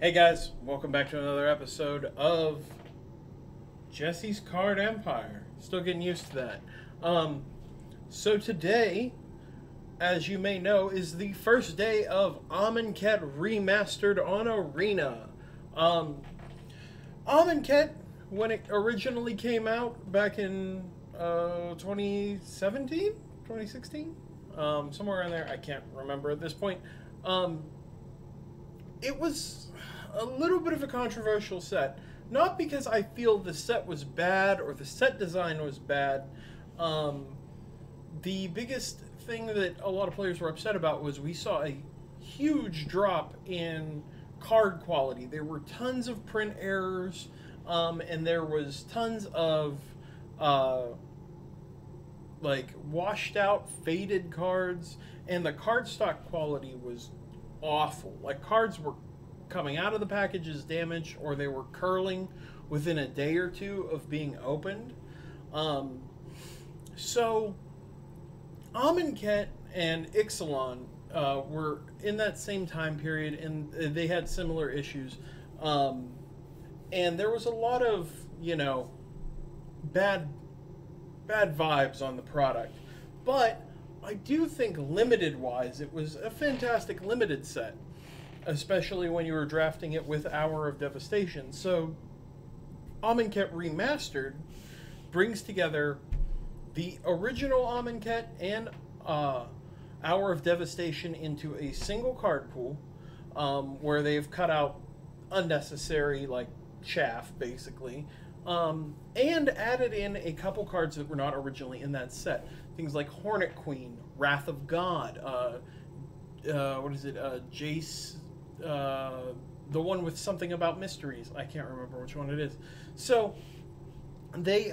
Hey guys, welcome back to another episode of Jesse's Card Empire. Still getting used to that. So today, as you may know, is the first day of Amonkhet Remastered on Arena. Amonkhet, when it originally came out back in 2017? 2016? Somewhere around there, I can't remember at this point. It was a little bit of a controversial set. Not because I feel the set was bad or the set design was bad. The biggest thing that a lot of players were upset about was we saw a huge drop in card quality. There were tons of print errors, and there was tons of like washed out, faded cards, and the cardstock quality was awful. Like, cards were coming out of the packages damaged, or they were curling within a day or two of being opened. So Amonkhet and Ixalan were in that same time period, and they had similar issues. And there was a lot of, bad vibes on the product. But I do think limited-wise, it was a fantastic limited set, especially when you were drafting it with Hour of Devastation. So Amonkhet Remastered brings together the original Amonkhet and Hour of Devastation into a single card pool, where they've cut out unnecessary, chaff, basically, and added in a couple cards that were not originally in that set. Things like Hornet Queen, Wrath of God, what is it, Jace, the one with something about mysteries. I can't remember which one it is. So they've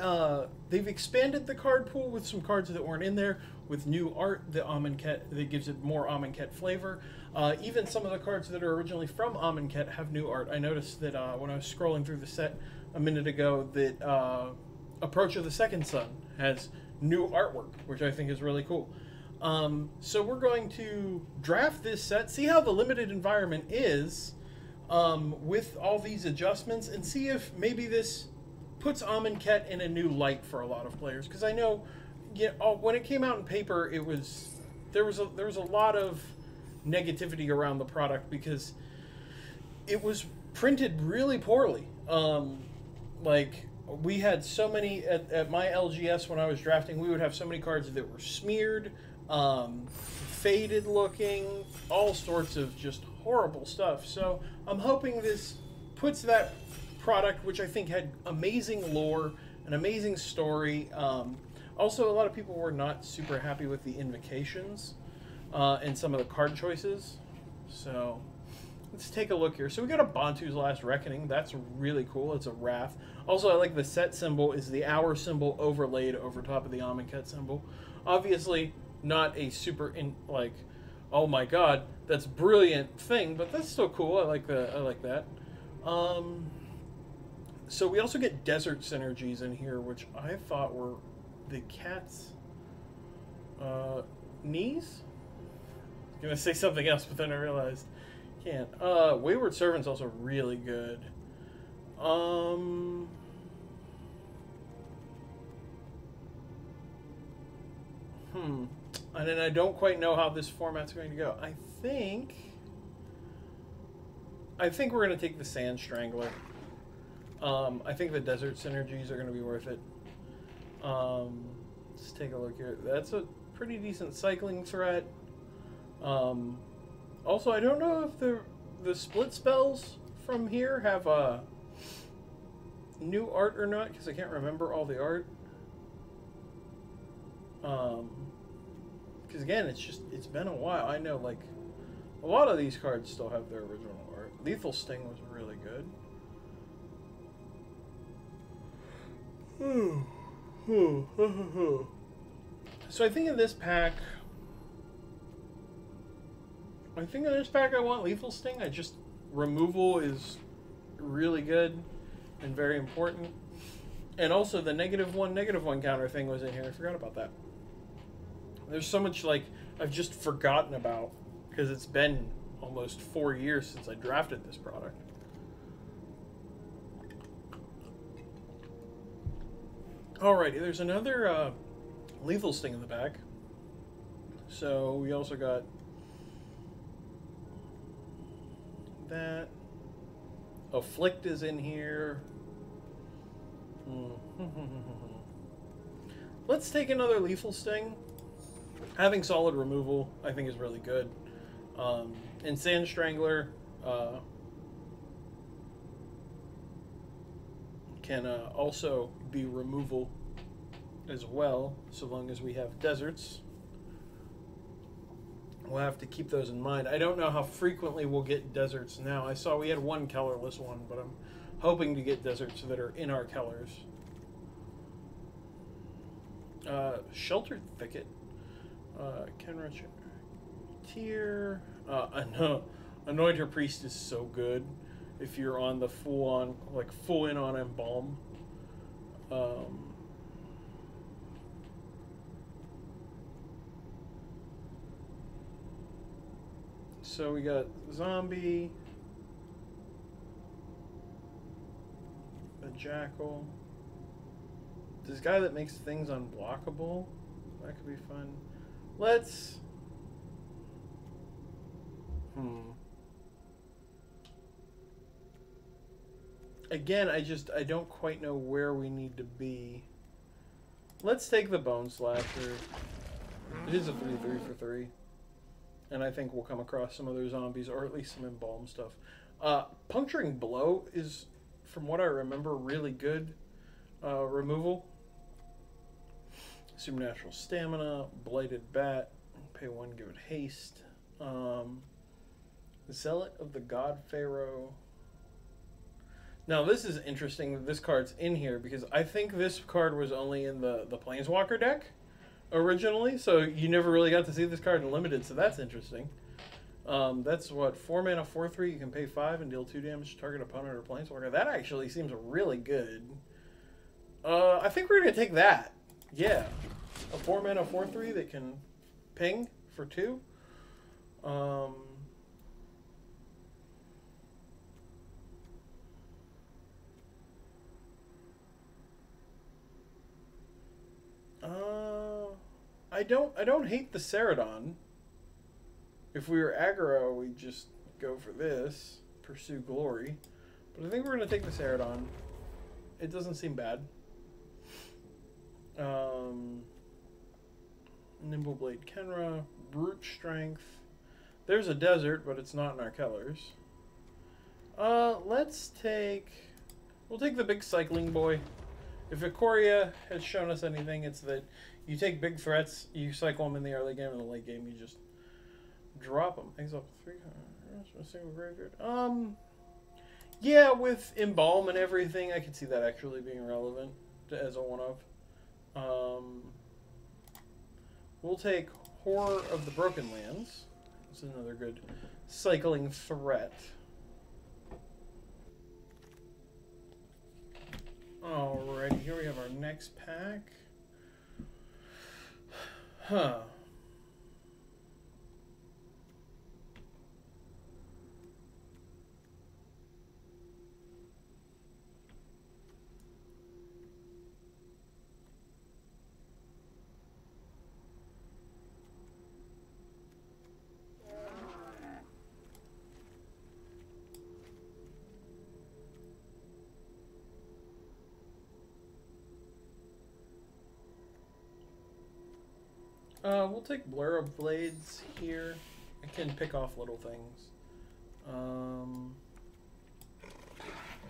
expanded the card pool with some cards that weren't in there, with new art, the Amonkhet, that gives it more Amonkhet flavor. Even some of the cards that are originally from Amonkhet have new art. I noticed that when I was scrolling through the set a minute ago, that Approach of the Second Sun has new artwork, which I think is really cool. So we're going to draft this set, see how the limited environment is with all these adjustments, and see if maybe this puts Amonkhet in a new light for a lot of players. Because I know, when it came out in paper, there was a lot of negativity around the product because it was printed really poorly. We had so many at my LGS when I was drafting. We would have so many cards that were smeared, faded looking, all sorts of just horrible stuff. So I'm hoping this puts that product, which I think had amazing lore, an amazing story. Also, a lot of people were not super happy with the invocations and some of the card choices. So let's take a look here. So we got a Bantu's Last Reckoning. That's really cool. It's a Wrath. Also, I like the set symbol is the Hour symbol overlaid over top of the Amonkhet symbol. Obviously, not a super oh my god, that's brilliant thing, but that's still cool. I like that. So we also get desert synergies in here, which I thought were the cat's knees. I was gonna say something else, but then I realized can't. Wayward Servant's also really good. And then I don't quite know how this format's going to go. I think we're going to take the Sand Strangler. I think the Desert Synergies are going to be worth it. Let's take a look here. That's a pretty decent cycling threat. Also, I don't know if the split spells from here have new art or not, because I can't remember all the art. Because again, it's been a while. I know, a lot of these cards still have their original art. Lethal Sting was really good. So I think in this pack, I want Lethal Sting. Removal is really good and very important. And also the -1, -1 counter thing was in here. I forgot about that. There's so much I've just forgotten about because it's been almost 4 years since I drafted this product. Alrighty, there's another lethal sting in the back. So we also got that. Afflict is in here. Let's take another lethal sting. Having solid removal, I think, is really good. And Sand Strangler can also be removal as well, so long as we have deserts. We'll have to keep those in mind. I don't know how frequently we'll get deserts now. I saw we had one colorless one, but I'm hoping to get deserts that are in our colors. Sheltered Thicket. Kenrich Tier. Anointer Priest is so good if you're on the full in on Embalm. So we got Zombie, a Jackal. This guy that makes things unblockable, that could be fun. Let's... Again, I don't quite know where we need to be. Let's take the Bone Slasher. It is a 3/3 for 3. And I think we'll come across some other zombies, or at least some Embalm stuff. Puncturing Blow is, from what I remember, really good removal. Supernatural Stamina, Blighted Bat, pay 1, give it haste. Zealot of the God Pharaoh. Now this is interesting that this card's in here, because I think this card was only in the Planeswalker deck originally, so you never really got to see this card in Limited, so that's interesting. That's what, 4 mana, 4/3, you can pay 5 and deal 2 damage to target opponent or Planeswalker. That actually seems really good. I think we're going to take that. Yeah. A 4 mana, 4/3 that can ping for 2. I don't hate the Ceradon. If we were aggro, we'd just go for this, Pursue Glory. But I think we're going to take the Ceradon. It doesn't seem bad. Nimbleblade Kenra, Brute Strength. There's a desert, but it's not in our colors. We'll take the big cycling boy. If Ikoria has shown us anything, it's that you take big threats, you cycle them in the early game, and in the late game you just drop them. Exile 3 a single graveyard. Yeah, with Embalm and everything, I could see that actually being relevant as a one-of. We'll take Horror of the Broken Lands. It's another good cycling threat. Alrighty, here we have our next pack. Huh. We'll take Blur of Blades here. I can pick off little things.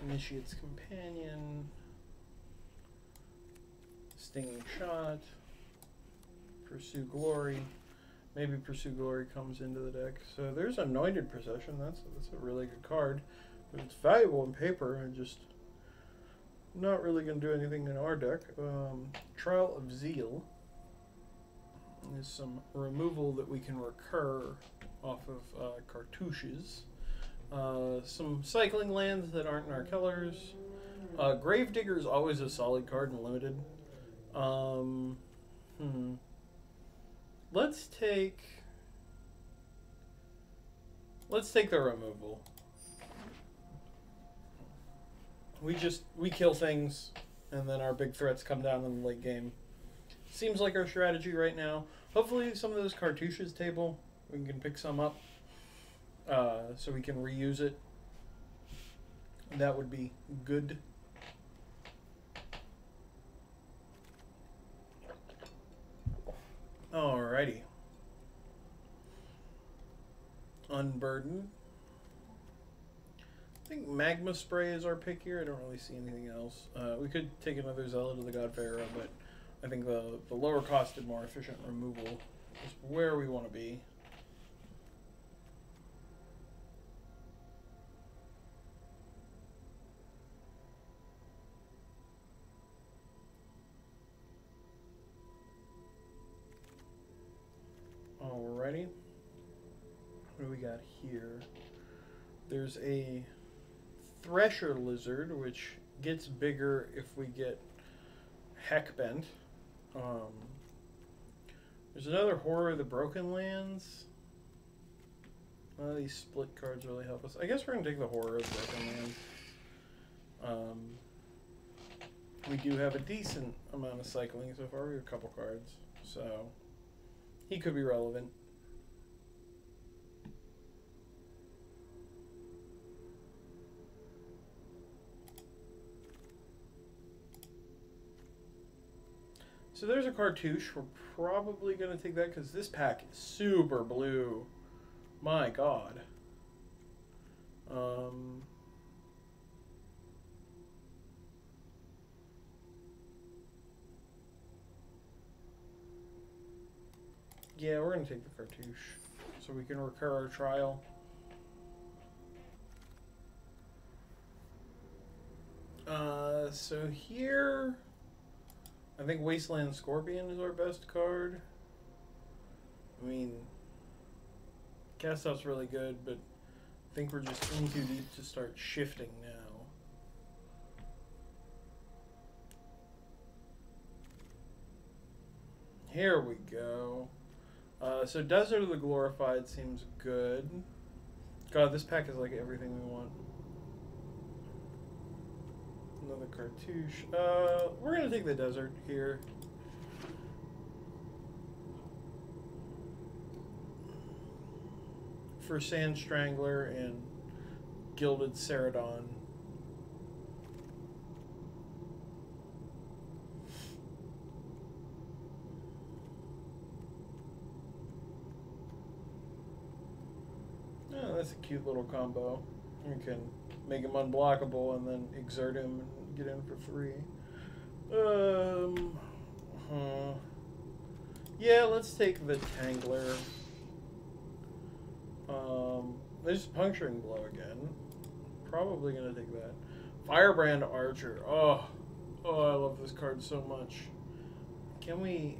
Initiate's Companion. Stinging Shot. Pursue Glory. Maybe Pursue Glory comes into the deck. So there's Anointed Procession. That's a really good card. But it's valuable in paper and just not really going to do anything in our deck. Trial of Zeal. There's some removal that we can recur off of cartouches. Some cycling lands that aren't in our colors. Gravedigger is always a solid card in Limited. Let's take the removal. We kill things. and then our big threats come down in the late game. Seems like our strategy right now. Hopefully some of those cartouches table, we can pick some up so we can reuse it. That would be good. Alrighty. Unburden. I think Magma Spray is our pick here. I don't really see anything else. We could take another Zealot of the God Pharaoh, but I think the lower costed, more efficient removal is where we want to be. Alrighty. What do we got here? There's a Thresher Lizard, which gets bigger if we get Heck Bent. There's another Horror of the Broken Lands. These split cards really help us. I guess we're going to take the Horror of the Broken Lands. We do have a decent amount of cycling so far. We have a couple cards, so he could be relevant. So there's a cartouche. We're probably going to take that because this pack is super blue. My God. Yeah, we're going to take the cartouche so we can recur our trial. So here, I think Wasteland Scorpion is our best card. I mean, Cast Out's really good, but I think we're just in too deep to start shifting now. Here we go. So Desert of the Glorified seems good. God, this pack is like everything we want. Another cartouche. We're gonna take the desert here. For Sand Strangler and Gilded Ceradon. Oh, that's a cute little combo. You can make him unblockable and then exert him and get in for free. Yeah, let's take the Tangler. There's Puncturing Blow again. Probably gonna take that. Firebrand Archer. Oh, I love this card so much. Can we?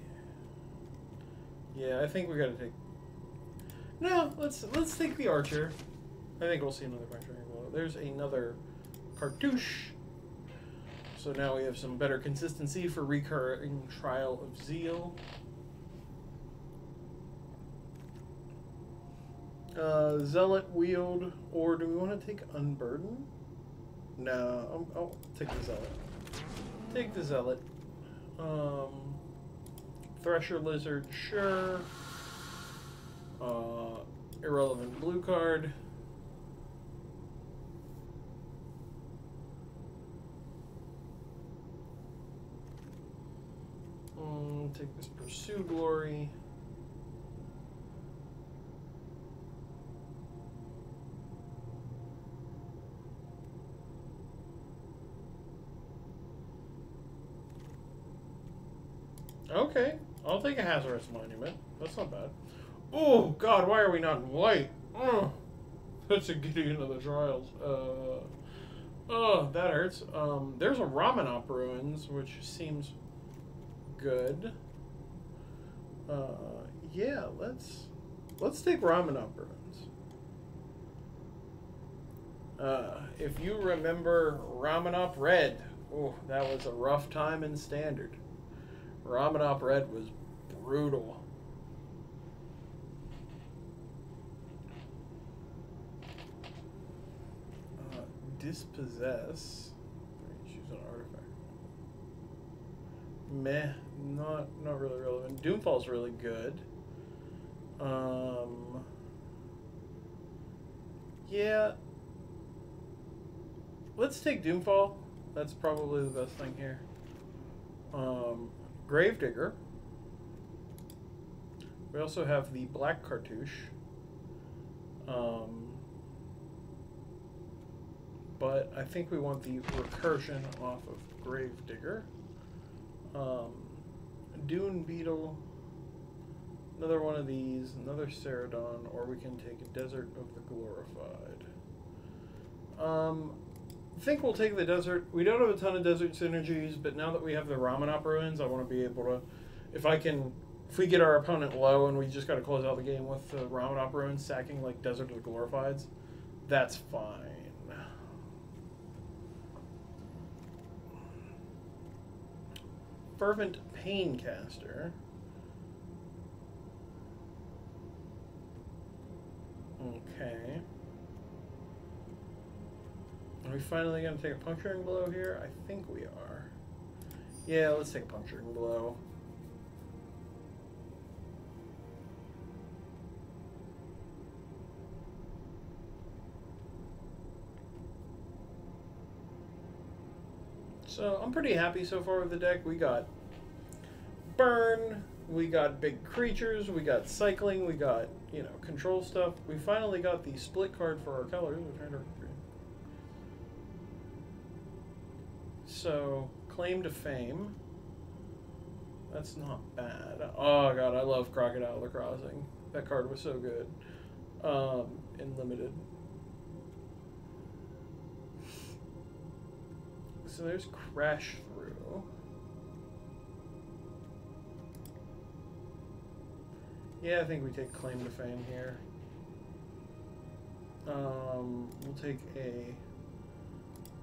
Yeah, I think we gotta take. No, let's take the Archer. I think we'll see another Puncturing Blow. There's another cartouche. So now we have some better consistency for recurring Trial of Zeal. Zealot Wield, or do we want to take Unburden? No, I'll take the Zealot. Take the Zealot. Thresher Lizard, sure. Irrelevant blue card. Take this Pursue Glory. Okay, I'll take a Hazardous Monument. That's not bad. Oh, God, why are we not in white? Oh, that's a Gideon of the Trials. Oh, that hurts. There's a Ramanop Ruins, which seems good. Yeah, let's take Ramanop Ruins. If you remember Ramanop Red, oh, that was a rough time in Standard. Ramanop Red was brutal. Dispossess. Choose an artifact. meh, not really relevant. Doomfall's really good. Yeah. Let's take Doomfall. That's probably the best thing here. Gravedigger. We also have the black cartouche. But I think we want the recursion off of Gravedigger. Dune Beetle. Another one of these. Another Ceradon. Or we can take a Desert of the Glorified. I think we'll take the desert. We don't have a ton of desert synergies, but now that we have the Ramanop ruins, I want to be able to, if we get our opponent low and we just got to close out the game with the Ramanop ruins, sacking like Desert of the Glorifieds, that's fine. Fervent Paincaster. Okay. Are we finally going to take a Puncturing Blow here? I think we are. Yeah, let's take a Puncturing Blow. So I'm pretty happy so far with the deck. We got Burn, we got big creatures, we got cycling, we got, you know, control stuff. We finally got the split card for our colors. So, Claim to Fame. That's not bad. Oh god, I love Crocodile the Crossing. That card was so good. In limited. So there's Crash Through. Yeah, I think we take Claim to Fame here. We'll take a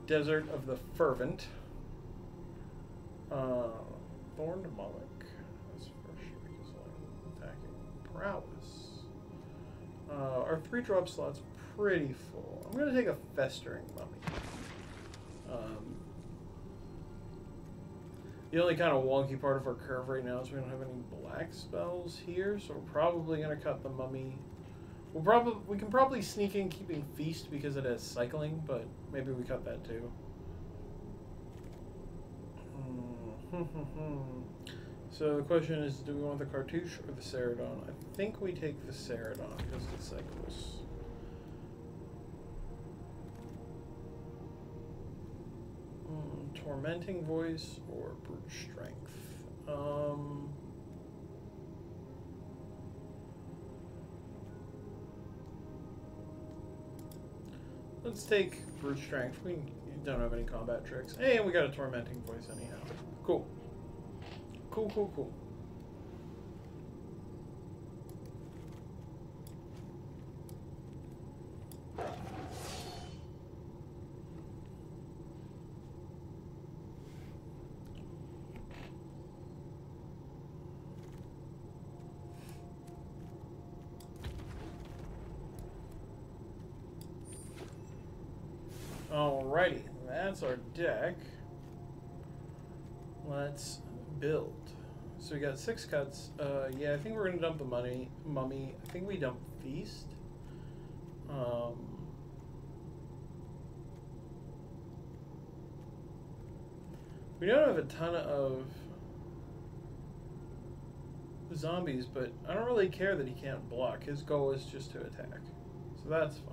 Desert of the Fervent. Thorned Mullock. That's first because I'm attacking prowess. Our 3-drop slot's pretty full. I'm going to take a Festering Mummy. The only kind of wonky part of our curve right now is we don't have any black spells here, so we're probably going to cut the Mummy. We can probably sneak in keeping Feast because it has cycling, but maybe we cut that too. So the question is, do we want the Cartouche or the Ceradon? I think we take the Ceradon because it cycles. Tormenting Voice or Brute Strength? Let's take Brute Strength. We don't have any combat tricks. And we got a Tormenting Voice anyhow. Cool. Cool, cool, cool. Alrighty, that's our deck. Let's build. So we got 6 cuts. Yeah, I think we're gonna dump the Mummy. I think we dump Feast. We don't have a ton of zombies, but I don't really care that he can't block. His goal is just to attack, so that's fine.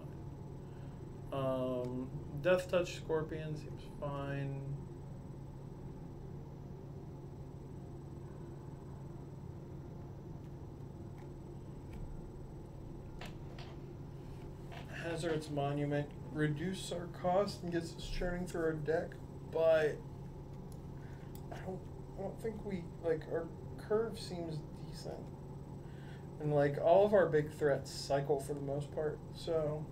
Death Touch Scorpion seems fine. Hazard's Monument reduce our cost and gets us churning through our deck, but I don't think we, like, our curve seems decent. And like all of our big threats cycle for the most part, so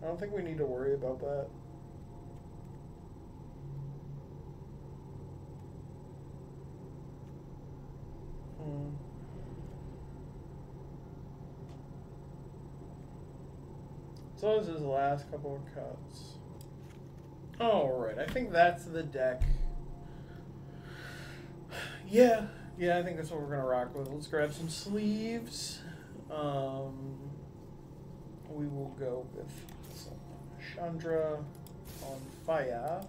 I don't think we need to worry about that. So this is the last couple of cuts. Alright, I think that's the deck. Yeah, yeah, I think that's what we're gonna rock with. Let's grab some sleeves. We will go with some Chandra on fire.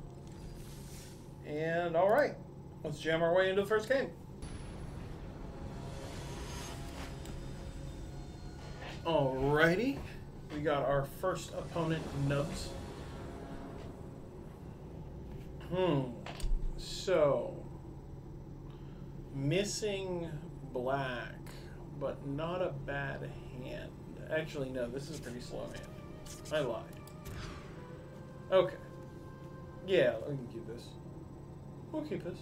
And alright, let's jam our way into the first game. Alrighty, we got our first opponent, Nubs. So, missing black, but not a bad hand. Actually, no, this is a pretty slow hand. I lied. Okay. Yeah, we can keep this. We'll keep this.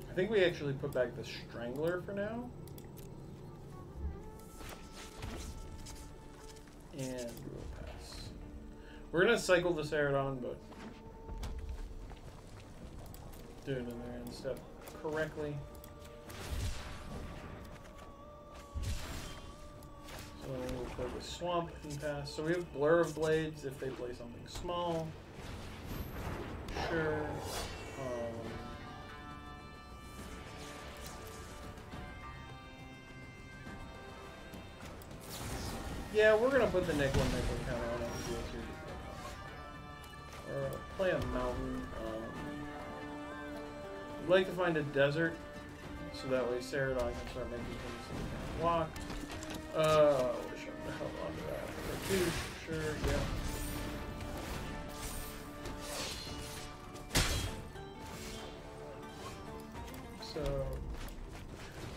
I think we actually put back the Strangler for now. And we'll pass. We're gonna cycle this Aerodon, but do it in there and step correctly. So we'll play the Swamp and pass. So we have Blur of Blades if they play something small. Sure. Yeah, we're gonna put the nickel counter on it. Or play a mountain. I'd like to find a desert, so that way Ceradon can start making things so we can block. Wish I would have held on to that. Or two, sure, yeah. So,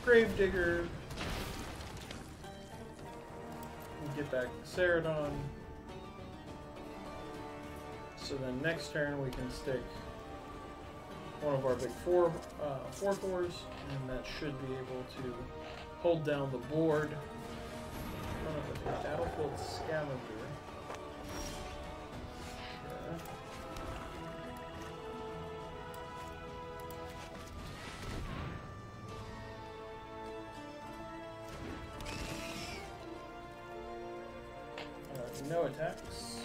Gravedigger. Get back to Ceradon. So then next turn we can stick one of our big 4/4s, and that should be able to hold down the board. Battlefield Scavenger. Sure. No attacks.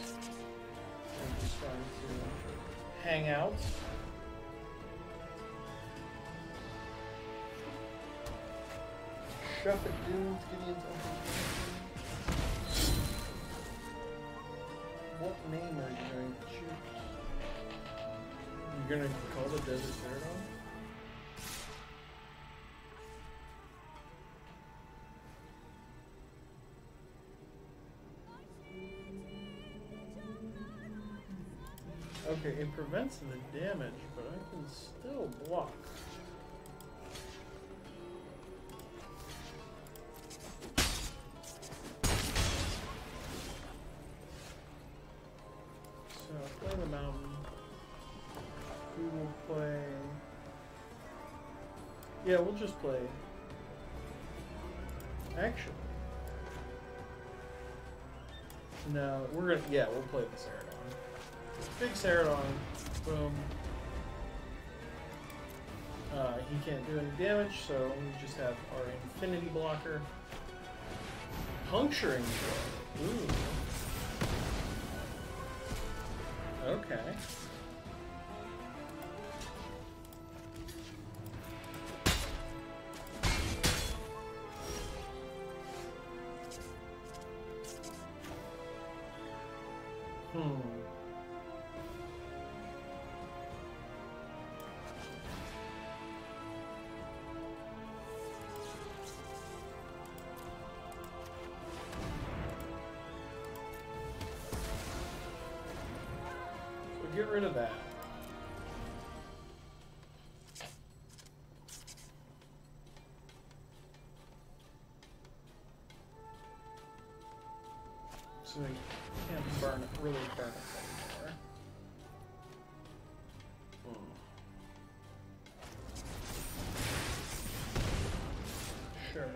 I'm just trying to hang out. Shuffle Dunes, Gideon's Uncle. What name are you going to choose? You're going to call the Desert Ceradon? Okay, it prevents the damage, but I can still block. So, play the mountain. We will play... Yeah, we'll just play... Actually... No, we're gonna... Yeah, we'll play the Ceradon. Big Ceradon, boom. He can't do any damage, so we just have our Infinity Blocker. Puncturing Blow. Ooh. Okay. Get rid of that. So we can't burn it, really burn it anymore. Sure.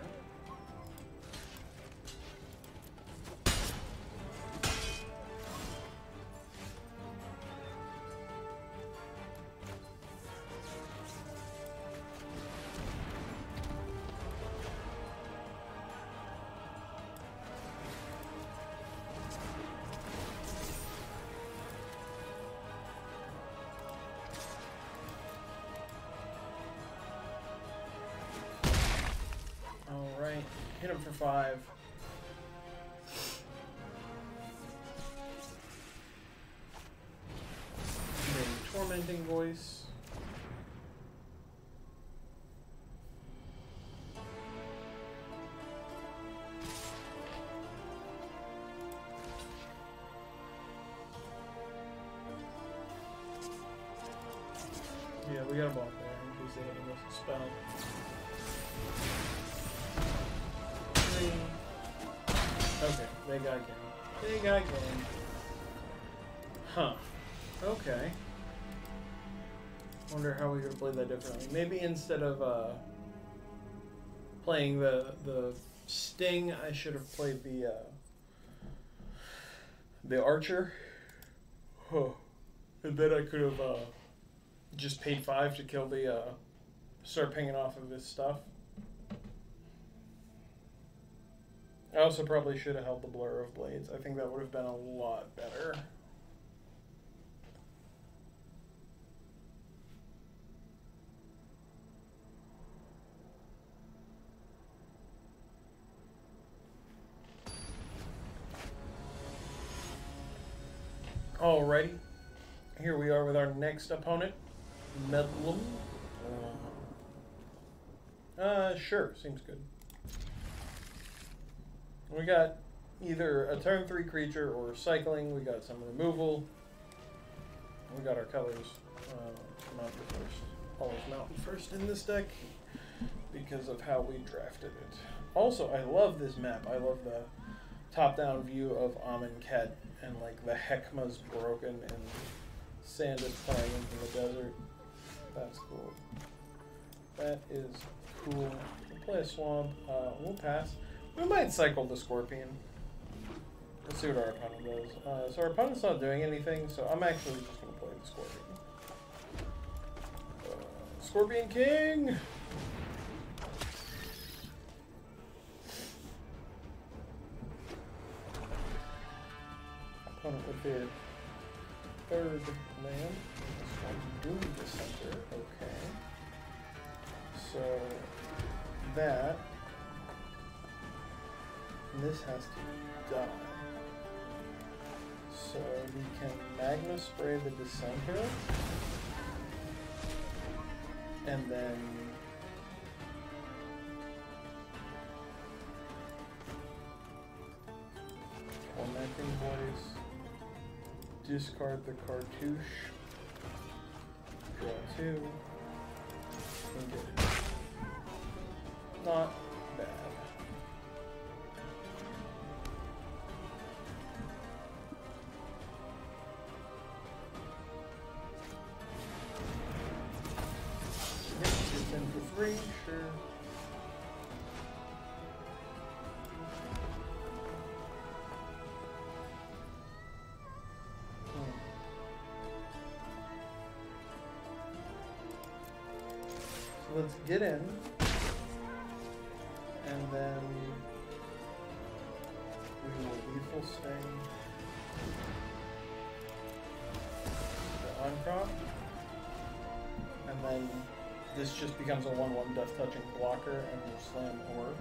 Hit him for 5. And then Tormenting Voice. Yeah, we got a block there in case they hit him with a spell. 3. Okay, they got game. They got game. Huh. Okay. Wonder how we could play that differently. Maybe instead of playing the Sting, I should have played the Archer. Huh. And then I could have just paid 5 to kill the start pinging off of his stuff. I also probably should have held the Blur of Blades. I think that would have been a lot better. Alrighty. Here we are with our next opponent, Medlum. Sure, seems good. We got either a turn 3 creature or cycling. We got some removal. We got our colors. Mountain first. Always Mountain first in this deck because of how we drafted it. Also, I love this map. I love the top-down view of Amonkhet and like the Heckma's broken and sand is playing into the desert. That's cool. That is cool. We'll play a swamp. We'll pass. We might cycle the Scorpion. Let's see what our opponent does. So our opponent's not doing anything, so I'm actually just going to play the Scorpion. Scorpion King! Opponent with their 3rd land. This one, Doom Dissenter. Okay. So that. And this has to die. So we can Magma Spray the Dissenter. And then Tormenting Voice. Discard the Cartouche. Draw 2. And get it. Not bad. It's in for 3, sure. Let's get in, and then we will Lethal Sting the Uncrop, and then this just becomes a 1/1 Death Touching blocker, and we'll slam Orb.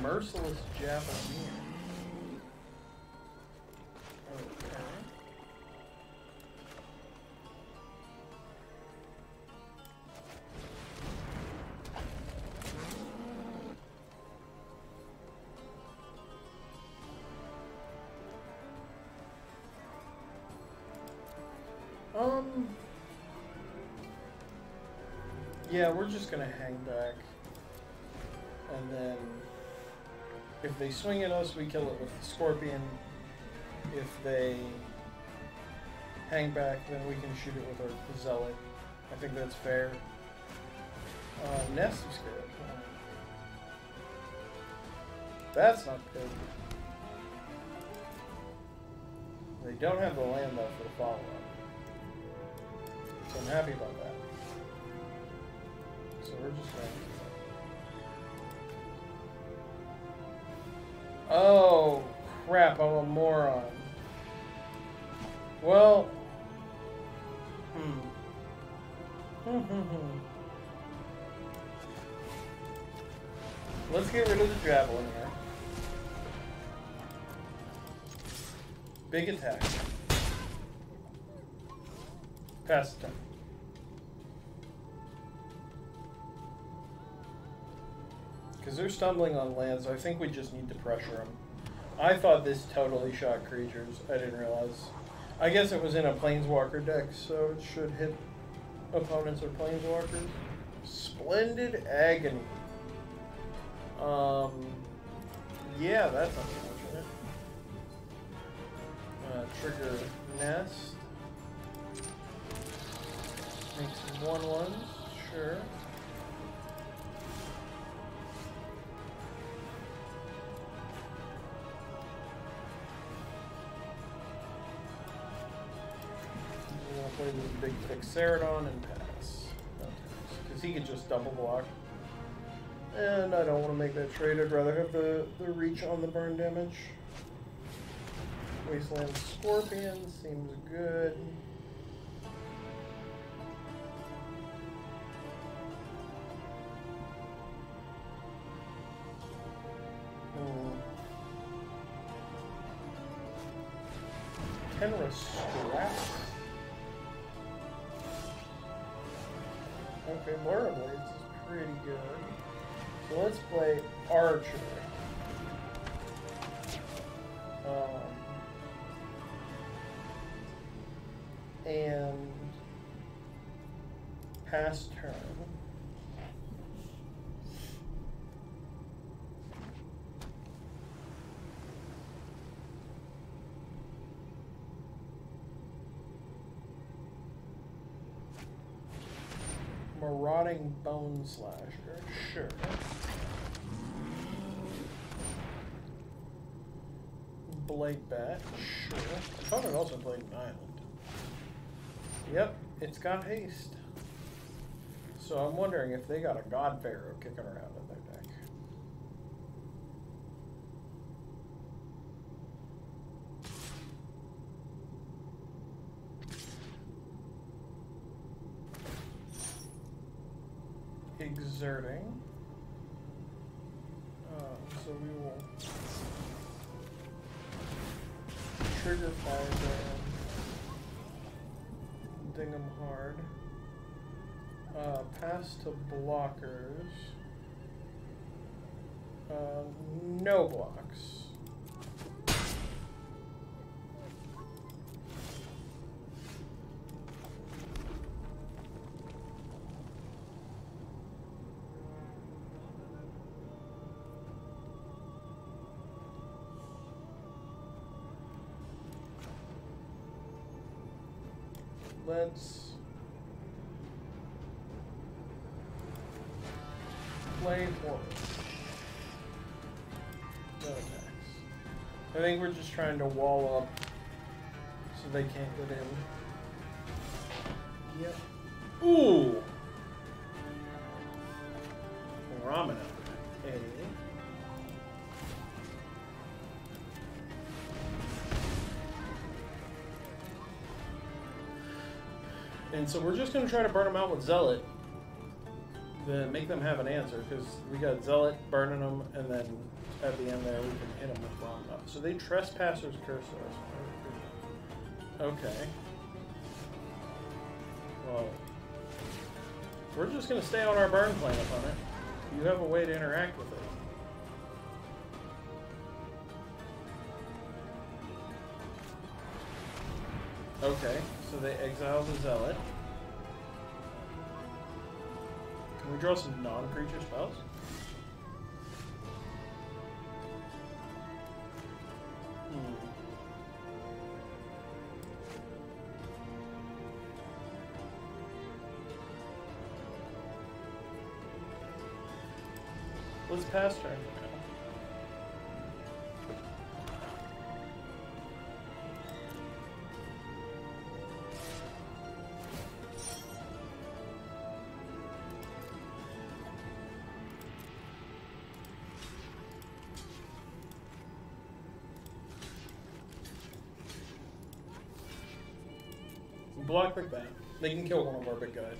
Merciless Javelin. Okay. Yeah, we're just gonna hang back, and then if they swing at us, we kill it with the Scorpion. If they hang back, then we can shoot it with our Zealot. I think that's fair. Nest of Scarab. That's not good. They don't have the land though for the follow-up. So I'm happy about that. So we're just going to Oh, crap, I'm a moron. Well... Let's get rid of the javelin here. Big attack. Pass the turn. Because they're stumbling on land, so I think we just need to pressure them. I thought this totally shot creatures. I didn't realize. I guess it was in a planeswalker deck, so it should hit opponents or planeswalkers. Splendid Agony. Yeah, that's unfortunate. Trigger Nest. Make some 1/1s, sure. I'm gonna play this big Fixeridon and pass. Because he could just double block. And I don't want to make that trade. I'd rather have the reach on the burn damage. Wasteland Scorpion seems good. Tenra Strap. Okay, Blur Blades is pretty good. So let's play Archer. And pass turn. Marauding Bone Slasher, sure. Blade Bat, sure. I thought it also played an island. Yep, it's got haste. So I'm wondering if they got a God Pharaoh kicking around in their deck. Exerting. So we will trigger Firebrand, ding them hard, pass to blockers, no blocks. Let's play forward. No attacks. I think we're just trying to wall up so they can't get in. Yep. Ooh! Ramana. A. And so we're just going to try to burn them out with Zealot to make them have an answer, because we got Zealot burning them, and then at the end there we can hit them with Ramana. So they Trespasser's Curse us. Okay. Well, we're just going to stay on our burn planet on it. You have a way to interact with it. Okay, so they exile the Zealot. Can we draw some non-creature spells? Let's pass turn now. Block like that. They can kill one of our big guys.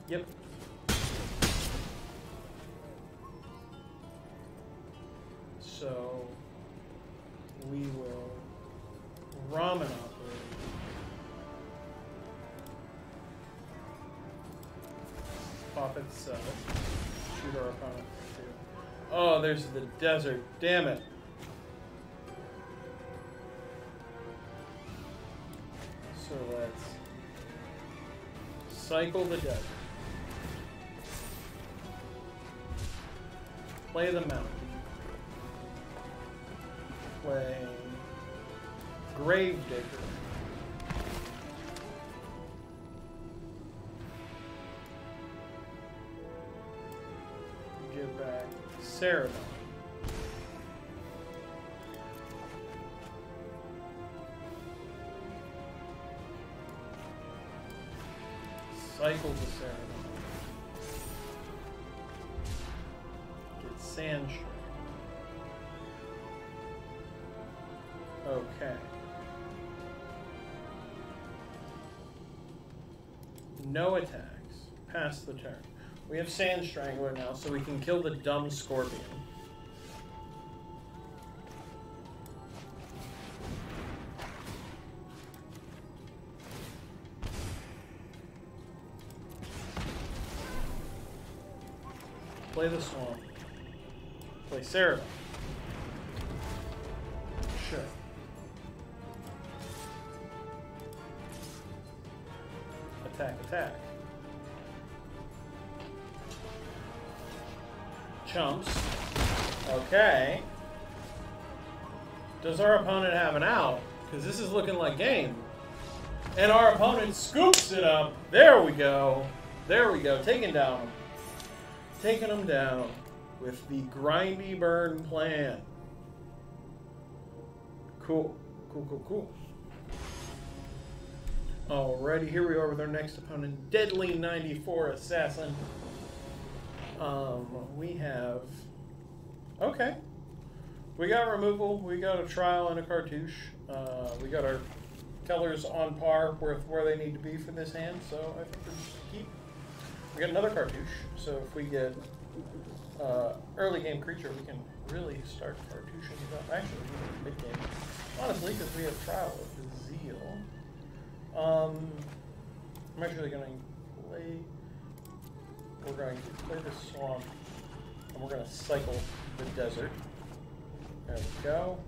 Yep. So we will ramen operate. Pop itself. Shoot our opponent too. Oh, there's the desert. Damn it. So let's cycle the desert. Play the mountain. Play Gravedigger. Give back Cerebon. Cycle the Cerebon. Get Sandstream. Okay. No attacks. Pass the turn. We have Sand Strangler now, so we can kill the dumb Scorpion. Play the Swamp. Play Cerebon. Sure. Attack, attack. Chumps. Okay. Does our opponent have an out? Because this is looking like game. And our opponent scoops it up. There we go. There we go. Taking down. Taking them down with the Grindy Burn plan. Cool. Cool, cool, cool. Alrighty, here we are with our next opponent, Deadly 94 Assassin. We have... Okay. We got removal, we got a trial and a cartouche. We got our colors on par with where they need to be for this hand, so I think we're just gonna keep. We got another cartouche, so if we get early game creature, we can really start cartouching up. Actually, mid game. Honestly, because we have trial of Zeal. I'm actually going to play. We're going to play the Swamp, and we're going to cycle the desert. There we go.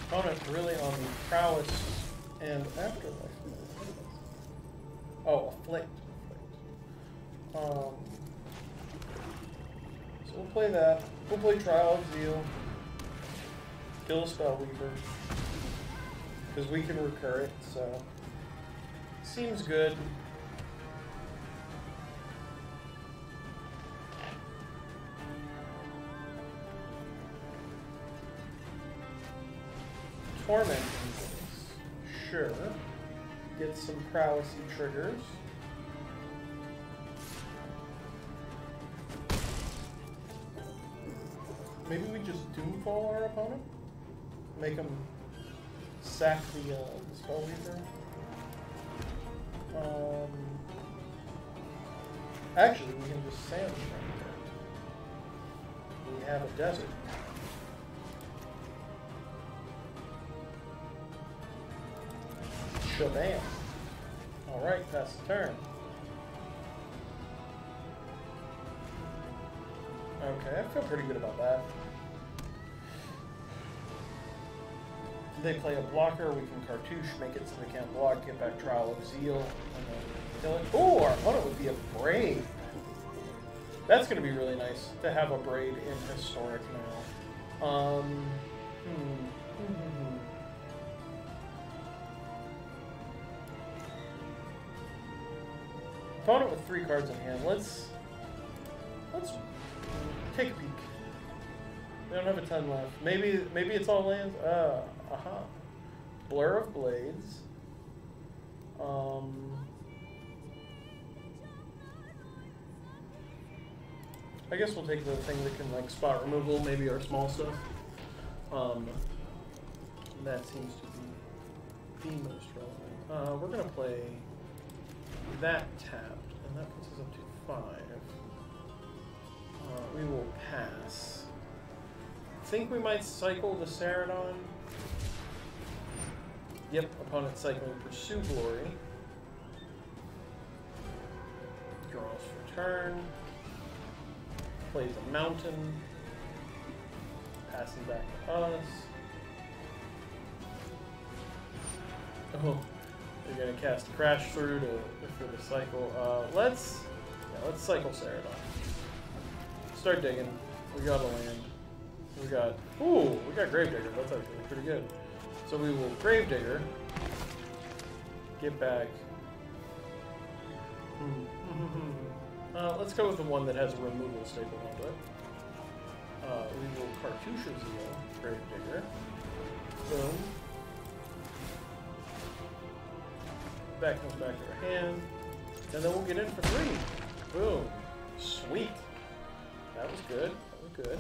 Opponent really on the prowess and afterlife. Oh, afflict. So we'll play that. We'll play Trial of Zeal. Kill a Spellweaver. Because we can recur it, so. Seems good. Torment engines. Sure. Get some prowessy triggers. Maybe we just Doomfall our opponent? Make him sack the Spellweaver. Actually, we can just Sand Strangler. We have a desert. Shabam. Alright, that's the turn. Okay, I feel pretty good about that. They play a blocker, we can cartouche, make it so they can't block, get back Trial of Zeal, and then kill it. Ooh, our opponent would be a Braid. That's going to be really nice to have a Braid in Historic now. Opponent with 3 cards in hand. Let's take a peek. We don't have a ton left. Maybe it's all lands. Blur of Blades. I guess we'll take the thing that can like spot removal, maybe our small stuff. That seems to be the most relevant. We're gonna play that tapped, and that puts us up to 5. We will pass. I think we might cycle the Ceradon. Yep, opponent cycling Pursue Glory. Draws for turn. Plays a mountain. Passing back to us. Oh, they're gonna cast Crash Through for the cycle. Let's cycle Ceradon. Start digging. We got a land. We got Gravedigger. That's actually pretty good. So we will Gravedigger. Get back. Let's go with the one that has a removal staple onto it. We will Cartouche of Zeal, Gravedigger. Boom. That comes back to our hand. And then we'll get in for 3. Boom. Sweet. That was good. That was good.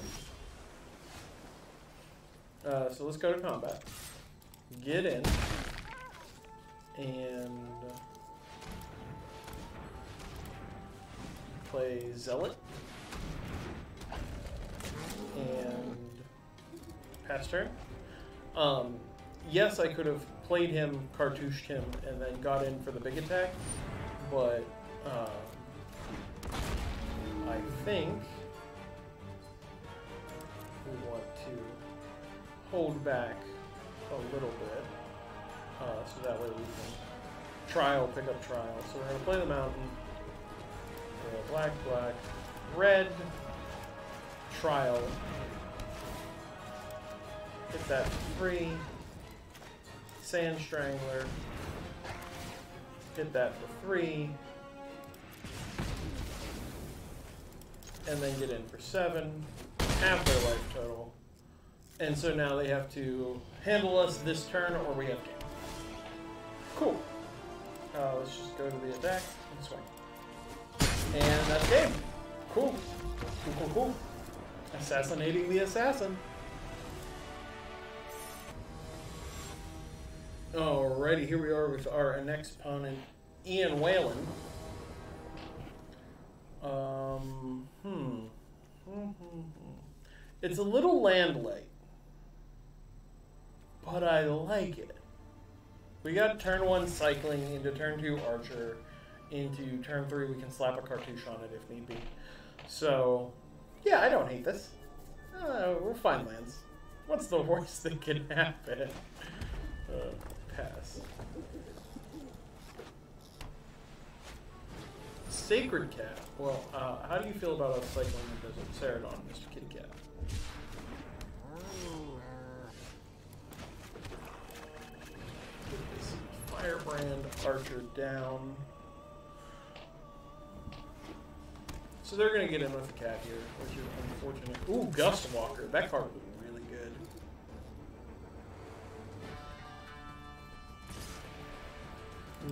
So let's go to combat. Get in. And play Zealot. And pass turn. Yes, I could have played him, cartouched him, and then got in for the big attack, but I think we want to hold back a little bit, so that way we can pick up trial. So we're going to play the mountain. Black, black, red, trial. Hit that for 3. Sand Strangler. Hit that for 3. And then get in for 7. Half their life total. And so now they have to handle us this turn or we have game. Cool. Let's just go to the attack and swing. And that's game. Cool. Cool, cool, cool. Assassinating the assassin. Alrighty, here we are with our next opponent, Ian Whalen. It's a little land light, but I like it. We got turn 1 cycling into turn 2 archer, into turn 3 we can slap a cartouche on it if need be. So, yeah, I don't hate this. We're fine lands. What's the worst that can happen? Pass. Sacred Cat. Well, how do you feel about us cycling the Ceradon, Mr. Kitty Cat? Get this Firebrand Archer down. So they're going to get in with the cat here, which is unfortunate. Ooh, Gustwalker. That card was really good.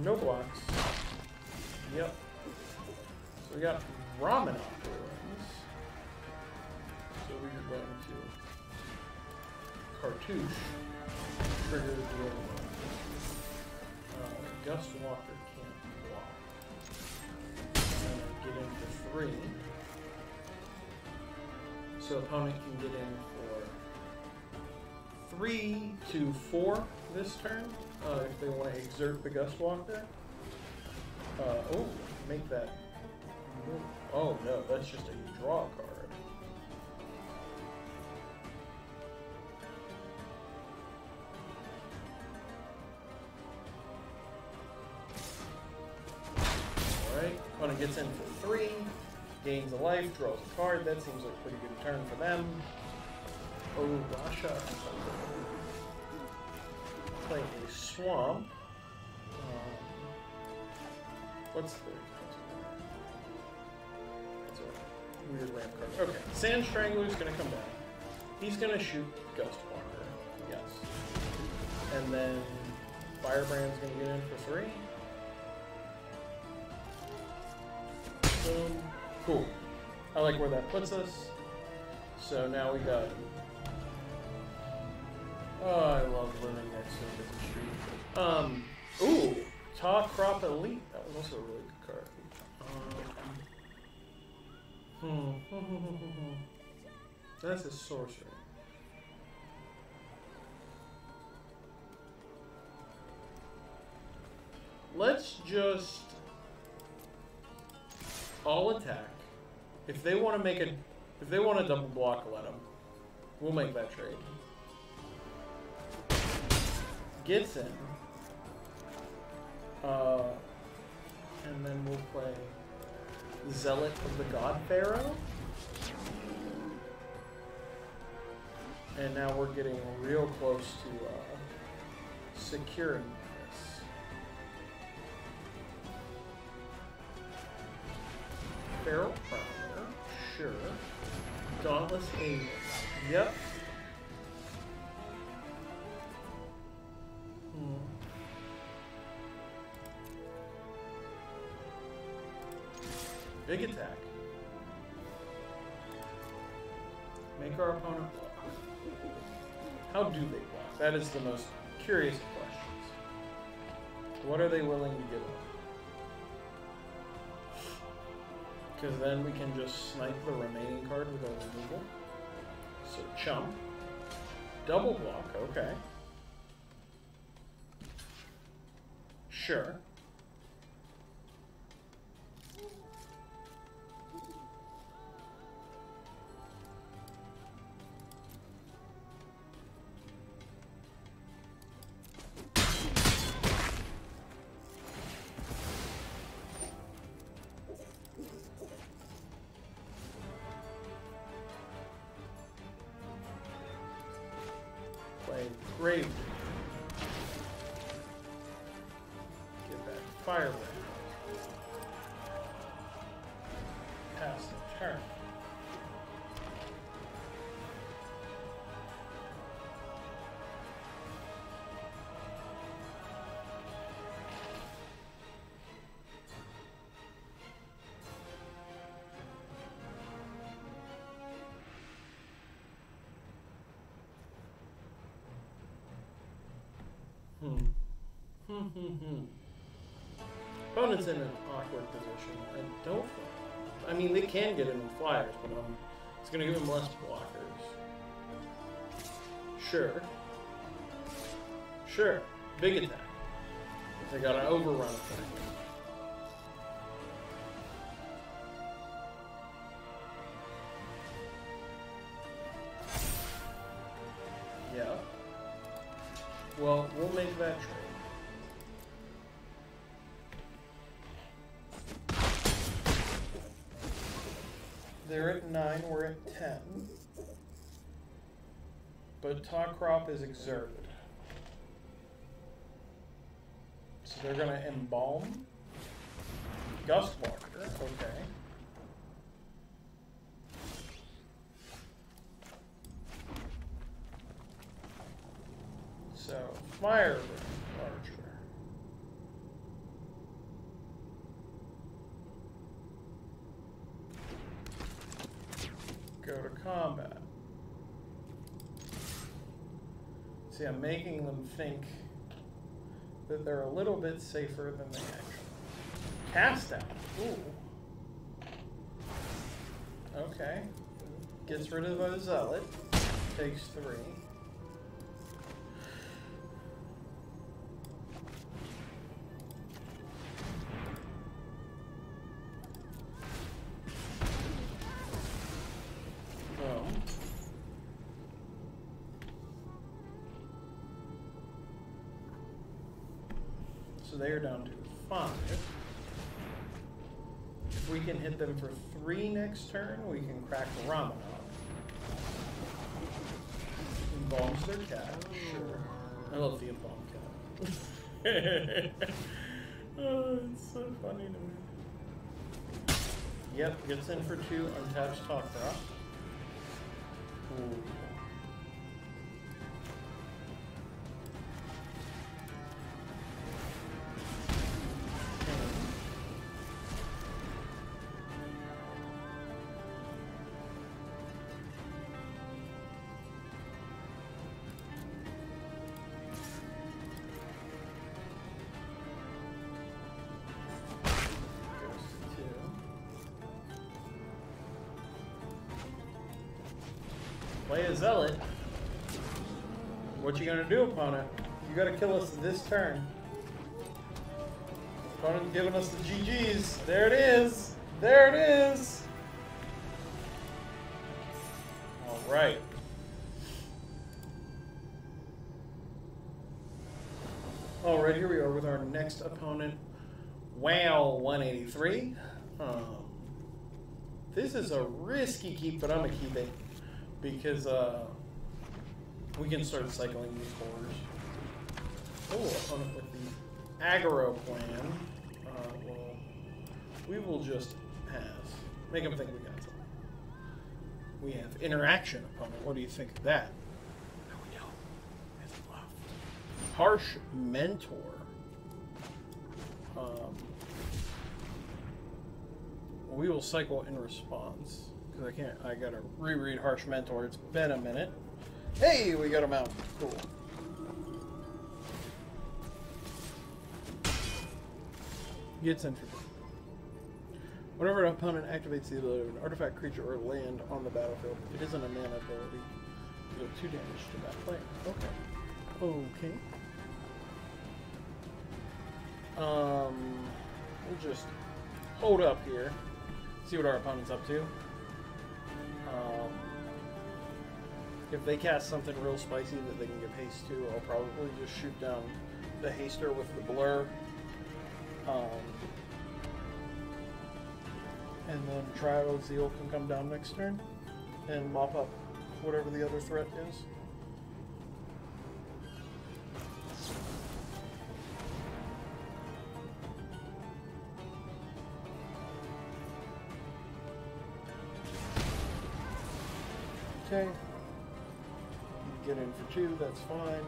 No blocks. Yep. So we got Ramen Opulence. So we are going to Cartouche. Trigger the other one. Gustwalker can't block. And get in for 3. So opponent can get in for 3 to 4 this turn. If they want to exert the Gustwalker. Oh, make that move. Oh no, that's just a draw card. Alright, opponent gets in for 3, gains a life, draws a card. That seems like a pretty good turn for them. Oh, Rasha. Play a swamp. What's the... That's a weird ramp card. Okay, Sand Strangler is going to come down. He's going to shoot Gustwalker. Yes. And then Firebrand's going to get in for 3. Boom. Cool. I like where that puts us. So now we got... Oh, I love living next to a busy street. Ooh, Ta Crop Elite. That was also a really good card. That's a sorcery. Let's just all attack. If they want to make a, if they want to double block, let them. We'll make that trade. Gets in. And then we'll play Zealot of the God Pharaoh. And now we're getting real close to securing this. Feral Prowler, sure. Dauntless Aegis, yep. Big attack. Make our opponent block. How do they block? That is the most curious of questions. What are they willing to give up? Because then we can just snipe the remaining card with our removal. So chump. Double block, okay. Sure. Grave. Get back fire red. Pass the turn. Opponent's in an awkward position. I mean, they can get in with flyers, but it's going to give them less blockers. Sure. Sure. Big attack. They got an overrun effect. Yeah. Well, we'll make that trade. They're at 9, we're at 10. But Ta Crop is exerted. So they're going to embalm. Gustwalker, okay. So, Fire Archer. Go to combat. See, I'm making them think that they're a little bit safer than they actually. Cast out. Ooh. Okay. Gets rid of the Zealot. Takes 3. So they are down to 5. If we can hit them for 3 next turn, we can crack the Ramanov. Embalms their cat, sure. I love the embalm cat. Oh, it's so funny to me. Yep, gets in for 2, untaps Ta Crop. Ooh. Play a zealot. What you gonna do, opponent? You gotta kill us this turn. Opponent giving us the GGs. There it is. There it is. All right. All right, here we are with our next opponent. Wow, 183. This is a risky keep, but I'm gonna keep it because we can start cycling these cores. Oh, opponent with the aggro plan. Well, we will just pass. Make them think we got something. We have interaction, opponent. What do you think of that? No, we don't. It's bluff. Harsh mentor. We will cycle in response because I gotta reread Harsh Mentor. It's been a minute. Hey, we got him out. Cool. Gets introduced. Whenever an opponent activates the ability of an artifact, creature, or land on the battlefield, it isn't a mana ability. Deal 2 damage to that player. Okay. Okay. We'll just hold up here. See what our opponent's up to. If they cast something real spicy that they can give haste to, I'll probably just shoot down the haster with the blur. And then Trial Zeal can come down next turn and mop up whatever the other threat is. Okay. Get in for 2, that's fine.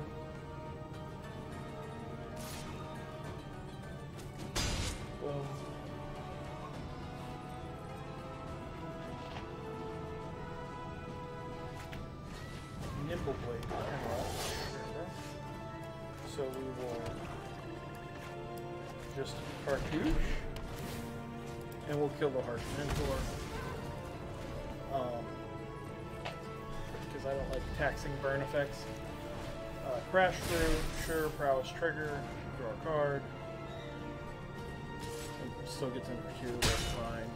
Well, Nimble Blade camera. So we will just cartouche and we'll kill the Harsh Mentor. I don't like taxing burn effects. Crash through, sure, prowess trigger, draw a card. It still gets into queue, that's fine.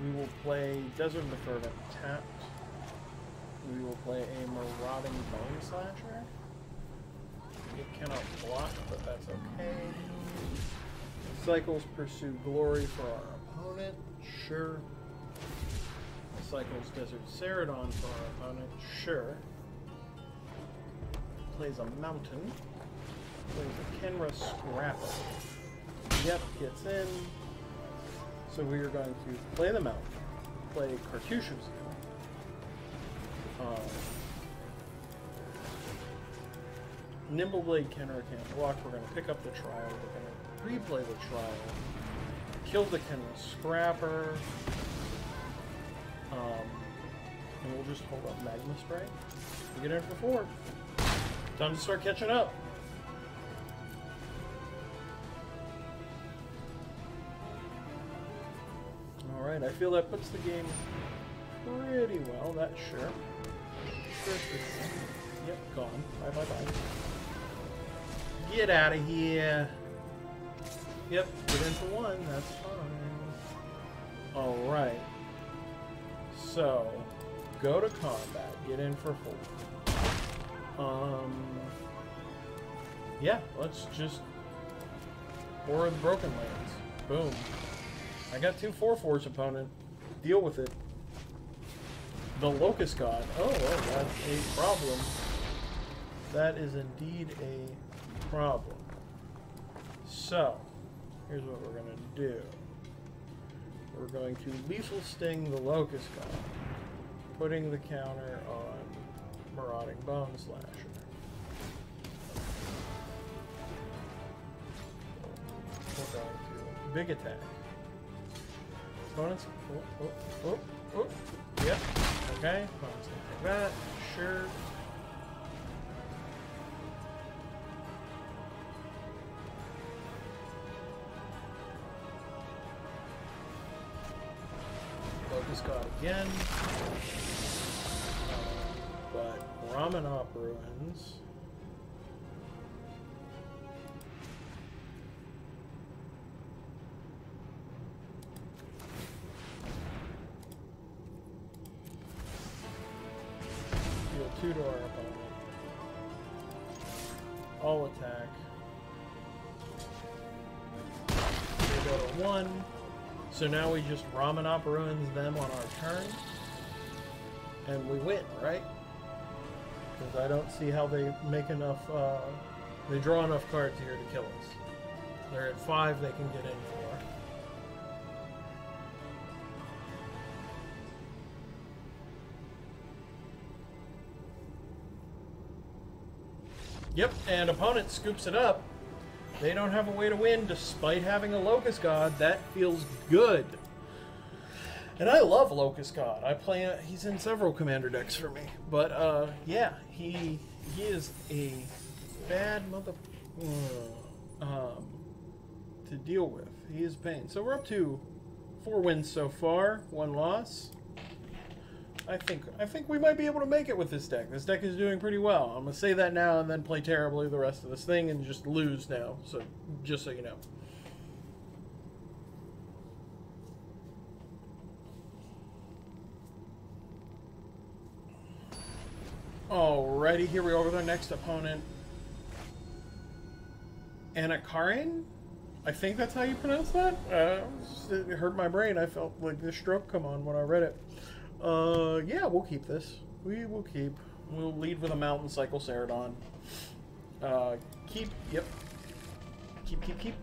We will play Desert of the Fervent tapped. We will play a Marauding Bone Slasher. It cannot block, but that's okay. Cycles Pursue Glory for our opponent, sure. Cycles Desert Ceradon for our opponent, sure. Plays a Mountain. Plays a Kenra Scrapper. Yep, gets in. So we are going to play the Mountain. Play Cartouche of Zeal. Nimble Blade Kenra can't block. We're going to pick up the Trial. We're going to replay the Trial. Kill the Kenra Scrapper. And we'll just hold up Magma Spray. We get in for 4. Time to start catching up. Alright, I feel that puts the game pretty well. That sure. Yep, gone. Bye bye bye. Get out of here. Yep, get in for 1. That's fine. Alright. So, go to combat, get in for 4. Yeah, let's just War of the Broken Lands. Boom. I got 2 4/4s, opponent. Deal with it. The Locust God. Oh, well, that's a problem. That is indeed a problem. So, here's what we're going to do. We're going to Lethal Sting the Locust God, putting the counter on Marauding Bone Slasher. We're going to Big Attack. Opponents. Oh. Yep. Okay. Opponents can take that. Sure. Locust God again. But Ramanop Ruins. Deal 2 to our opponent. All attack. They go to 1. So now we just Ramanop Ruins them on our turn. And we win, right? Because I don't see how they make enough, they draw enough cards here to kill us. They're at 5 they can get in for. Yep, and opponent scoops it up. They don't have a way to win despite having a Locust God. That feels good. And I love Locust God. I play he's in several commander decks for me. But yeah, he is a bad mother to deal with. He is pain. So we're up to 4 wins so far, 1 loss. I think we might be able to make it with this deck. This deck is doing pretty well. I'm gonna say that now and then play terribly the rest of this thing and just lose now. So just so you know. Alrighty, here we are with our next opponent. Anakarin? I think that's how you pronounce that? It hurt my brain. I felt like the stroke come on when I read it. Yeah, we'll keep this. We will keep. We'll lead with a Mountain Cycle Ceradon. Yep. Keep.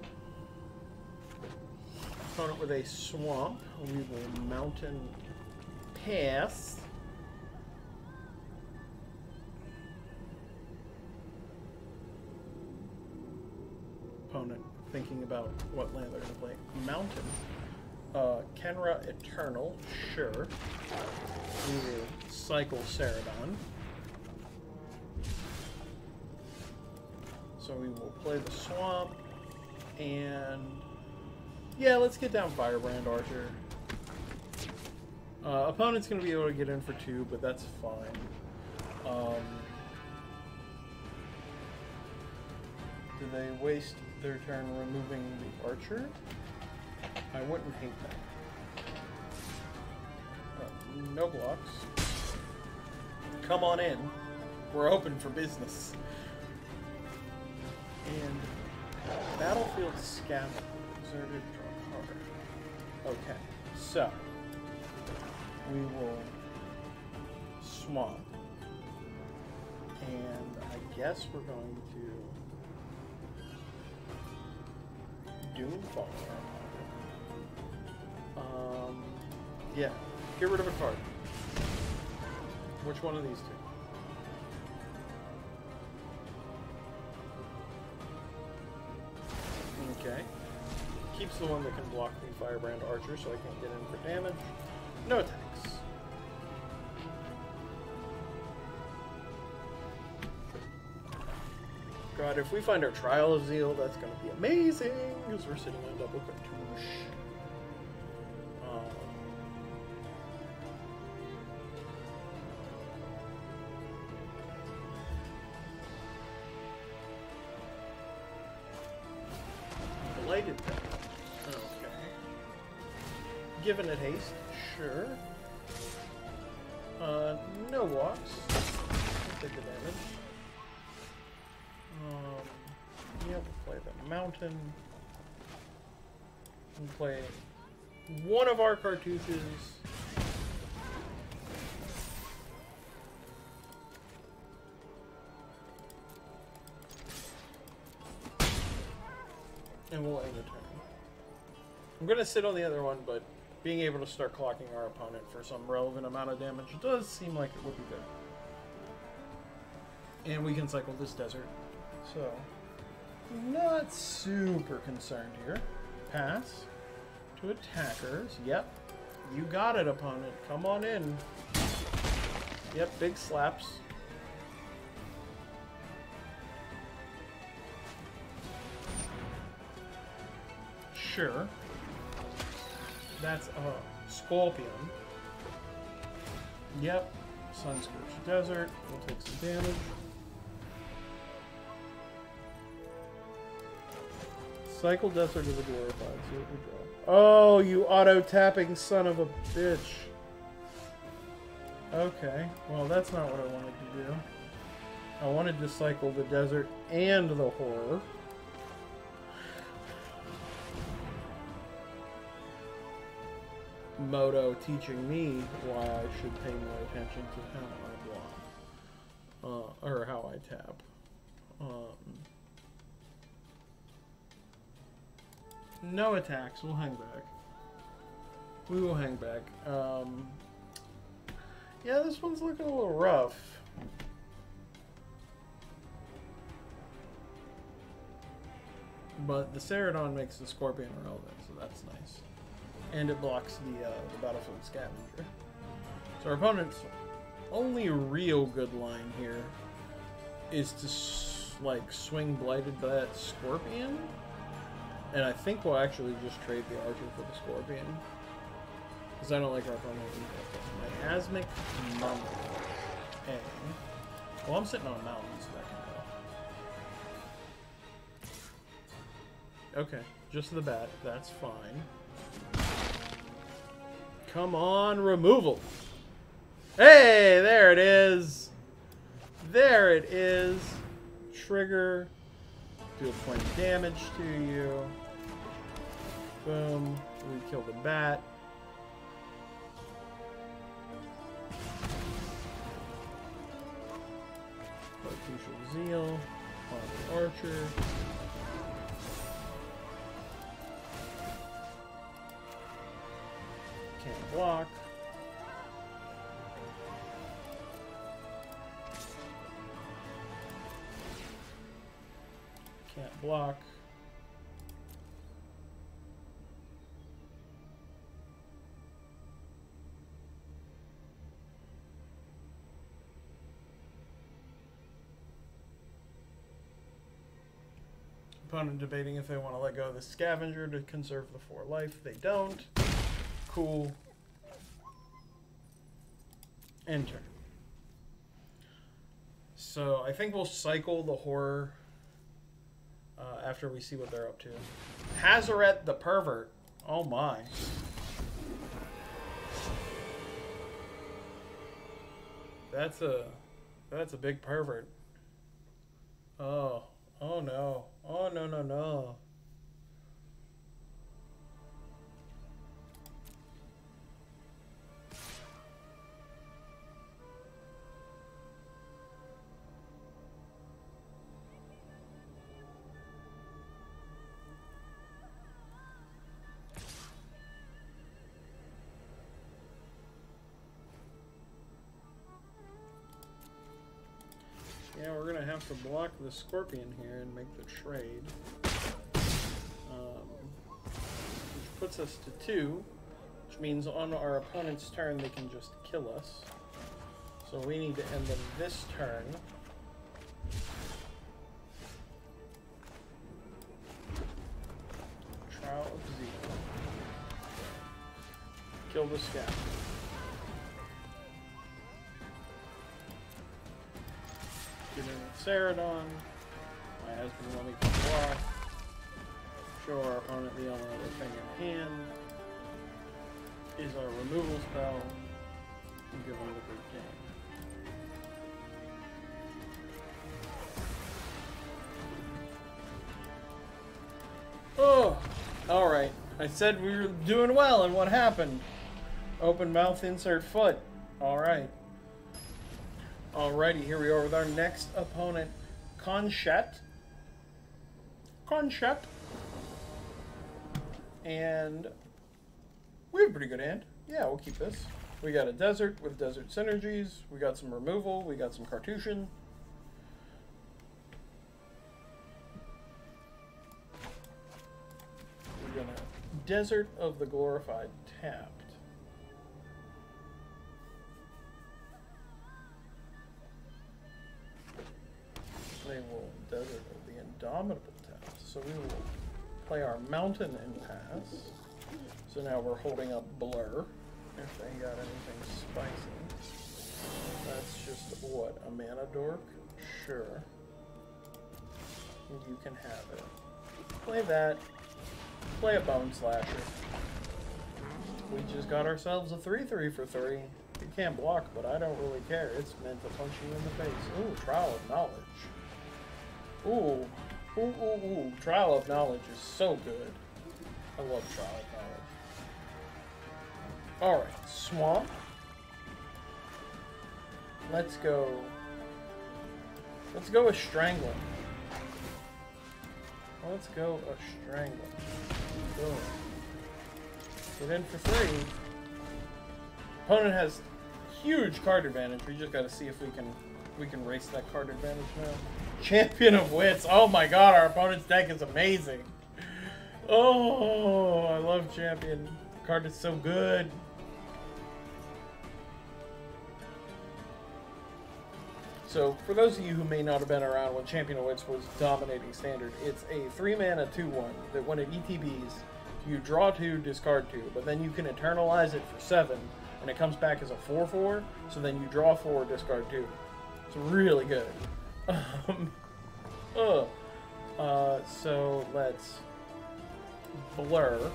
Opponent with a Swamp. We will Mountain Pass. Opponent thinking about what land they're going to play. Mountain. Kenra Eternal, sure. We will cycle Ceradon. So we will play the Swamp, and yeah, let's get down Firebrand Archer. Opponent's going to be able to get in for 2, but that's fine. Do they waste their turn removing the Archer? I wouldn't hate that. No blocks. Come on in. We're open for business. And Battlefield Scavenger. Exerted draw card. Okay, so we will swamp. And I guess we're going to Doomfall. Yeah, get rid of a card. Which one of these 2? Okay. Keeps the one that can block the Firebrand Archer, so I can't get in for damage. No attacks. God, if we find our Trial of Zeal, that's going to be amazing, because we're sitting on double cartouche. Blighted Death. Okay. Given it haste, sure. No walks. Take the damage. Yeah, we'll play the Mountain. We'll play one of our cartouches. And we'll end the turn. I'm going to sit on the other one, but being able to start clocking our opponent for some relevant amount of damage does seem like it would be good. And we can cycle this desert. So, not super concerned here. Pass to attackers. Yep. You got it, opponent. Come on in. Yep, big slaps. Sure. That's a Scorpion. Yep. Sunscorched Desert. We'll take some damage. Cycle Desert of the Glorified. See what we draw. Oh, you auto-tapping son of a bitch. Okay. Well, that's not what I wanted to do. I wanted to cycle the desert and the horror. Moto teaching me why I should pay more attention to how I block. Or how I tap. No attacks. We'll hang back. We will hang back. Yeah, this one's looking a little rough. But the Ceradon makes the Scorpion irrelevant, so that's nice. And it blocks the Battlefield Scavenger. So our opponent's only real good line here is to like swing Blighted by that Scorpion. And I think we'll actually just trade the Archer for the Scorpion. Because I don't like our opponent either. My Asmic Mummy. Okay. Well, I'm sitting on a mountain, so that can go. Okay, just the bat. That's fine. Come on, removal. Hey, there it is. There it is. Trigger. Do a point of damage to you. Boom. We kill the bat. Artificial Zeal. On the Archer. Can't block. Can't block. Opponent debating if they want to let go of the Scavenger to conserve the 4 life. They don't. Cool. Enter. So I think we'll cycle the horror after we see what they're up to. Hazaret the Pervert. Oh my. That's a big pervert. Oh. Oh no. Oh no no no. Yeah, we're gonna have to block the Scorpion here and make the trade. Which puts us to 2, which means on our opponent's turn they can just kill us. So we need to end them this turn. Trial of Zeal. Kill the scout. Get in with Ceradon. My husband will me to block. Show our opponent the only other thing in hand is our removal spell. And give them the good game. Oh! Alright. I said we were doing well, and what happened? Open mouth, insert foot. Alright. Alrighty, here we are with our next opponent, Amonkhet. And we have a pretty good hand. Yeah, we'll keep this. We got a desert with desert synergies. We got some removal. We got some Cartouche. We're gonna Desert of the Glorified tapped. They will Desert of the Indomitable tapped. So we will play our Mountain Impasse. So now we're holding up Blur, if they got anything spicy. That's just, what, a mana dork? Sure. You can have it. Play that. Play a Bone Slasher. We just got ourselves a 3/3 for 3. You can't block, but I don't really care. It's meant to punch you in the face. Ooh, Trial of Knowledge. Ooh. Ooh, ooh, ooh. Trial of Knowledge is so good. I love Trial of Knowledge. Alright, Swamp. Let's go. Let's go with Strangling. Let's go a Strangling. Boom. Get in for 3. Opponent has huge card advantage. We just gotta see if we can race that card advantage now. Champion of Wits. Oh my god, our opponent's deck is amazing. Oh, I love Champion. The card is so good. So, for those of you who may not have been around when Champion of Wits was dominating Standard, it's a 3-mana 2/1 that when it ETBs, you draw 2, discard 2, but then you can eternalize it for 7, and it comes back as a 4/4, so then you draw 4, discard 2. It's really good. So let's blur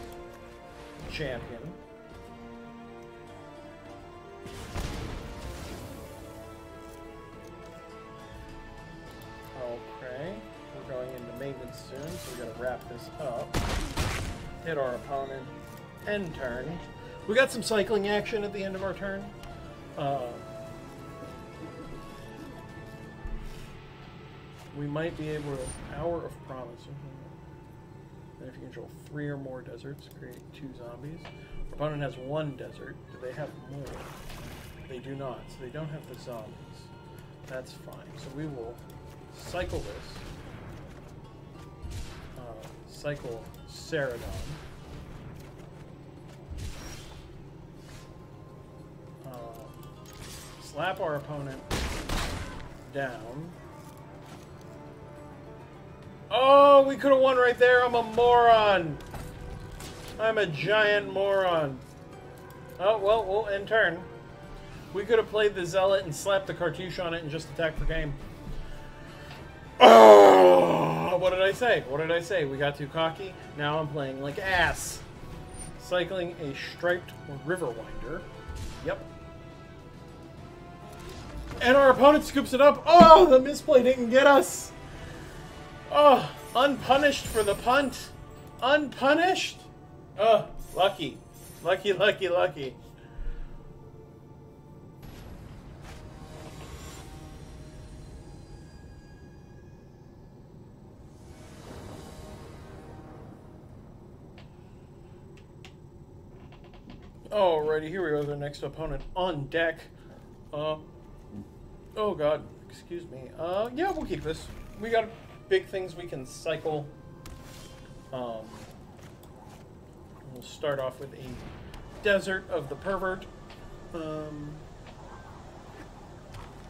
Champion. Okay, we're going into maintenance soon, so we gotta wrap this up. Hit our opponent. End turn. We got some cycling action at the end of our turn. We might be able to Hour of Promise. And if you control 3 or more deserts, create 2 zombies. Our opponent has 1 desert. Do they have more? They do not, so they don't have the zombies. That's fine. So we will cycle this. Cycle Ceradon. Slap our opponent down. Oh, we could have won right there. I'm a moron. I'm a giant moron. Oh, well, we'll end turn. We could have played the Zealot and slapped the cartouche on it and just attacked the game. Oh, what did I say? What did I say? We got too cocky. Now I'm playing like ass. Cycling a Striped Riverwinder. Yep. And our opponent scoops it up. Oh, the misplay didn't get us. Oh, unpunished for the punt. Unpunished? Oh, lucky. Lucky, lucky, lucky. Alrighty, here we go with our next opponent on deck. Oh god, excuse me. Yeah, we'll keep this. We got big things we can cycle. We'll start off with a Desert of the Pervert.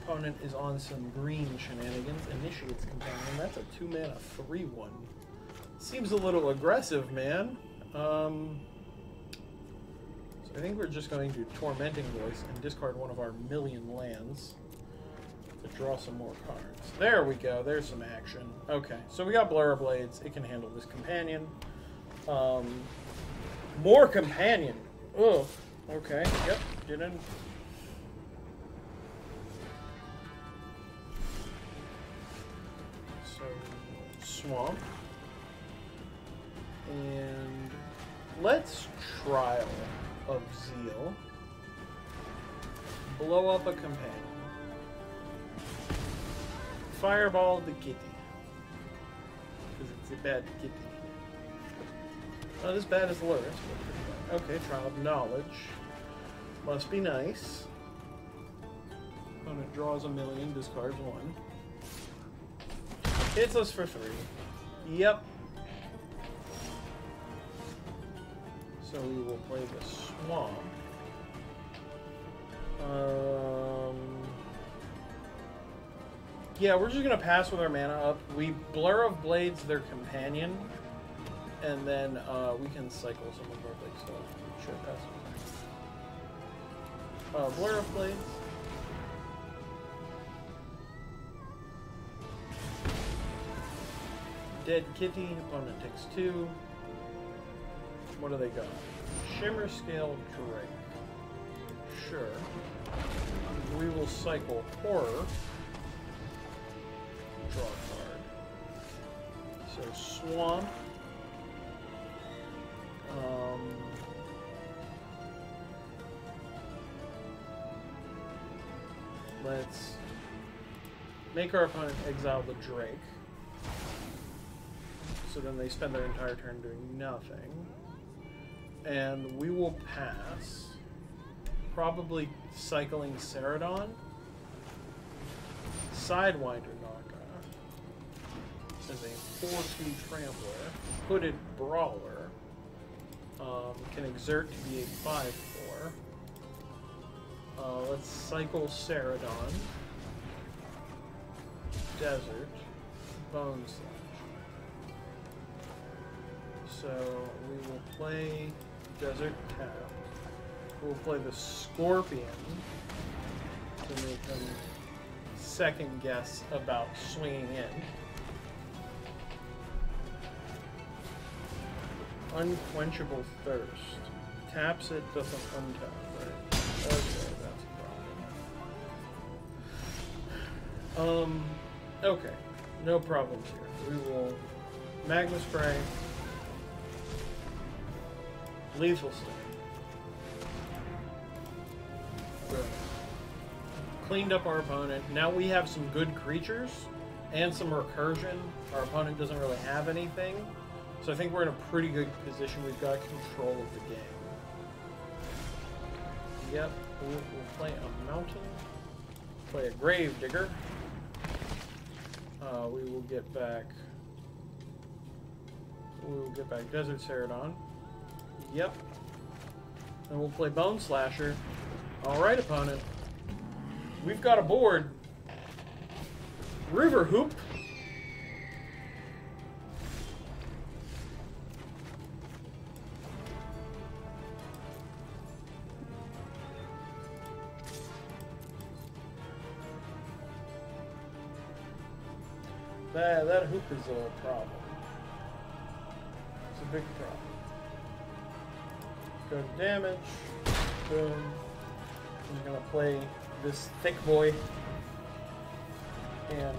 Opponent is on some green shenanigans. Initiates Companion. That's a 2-mana 3/1. Seems a little aggressive, man. So I think we're just going to Tormenting Voice and discard one of our 1,000,000 lands to draw some more cards. There we go. There's some action. Okay, so we got Blur Blades. It can handle this Companion. More Companion. Ugh. Okay. Yep. Get in. So, Swamp. And let's Trial of Zeal. Blow up a Companion. Fireball the kitty. Because it's a bad kitty. Not as bad as Lurus, but pretty bad. Okay, Trial of Knowledge. Must be nice. Opponent draws 1,000,000, discards 1. Hits us for 3. Yep. So we will play the Swamp. Yeah, we're just going to pass with our mana up. We Blur of Blades their Companion, and then we can cycle some of our big stuff. Sure, pass. Blur of Blades. Dead Kitty, opponent takes 2. What do they got? Shimmer Scale Drake. Sure. We will cycle Horror. Draw a card. So Swamp. Let's make our opponent exile the Drake. So then they spend their entire turn doing nothing. And we will pass. Probably cycling Ceradon. Sidewinder Naga. As a 4-2 Trampler. Hooded Brawler. Can exert to be a 5-4. Let's cycle Ceradon. Desert. Bone Slash. So we will play Desert Tap. We'll play the Scorpion to make them second guess about swinging in. Unquenchable Thirst. Taps it, doesn't untap, right? Okay, that's a problem. Okay. No problems here. We will Magma Spray. Lethal Sting. Good. Cleaned up our opponent. Now we have some good creatures and some recursion. Our opponent doesn't really have anything. So I think we're in a pretty good position. We've got control of the game. Yep, we'll play a Mountain. Play a Gravedigger. We will get back Desert Ceradon. Yep. And we'll play Bone Slasher. Alright, opponent. We've got a board. River Hoop. That hoop is a problem. It's a big problem. Go to damage. Boom. I'm gonna play this thick boy. And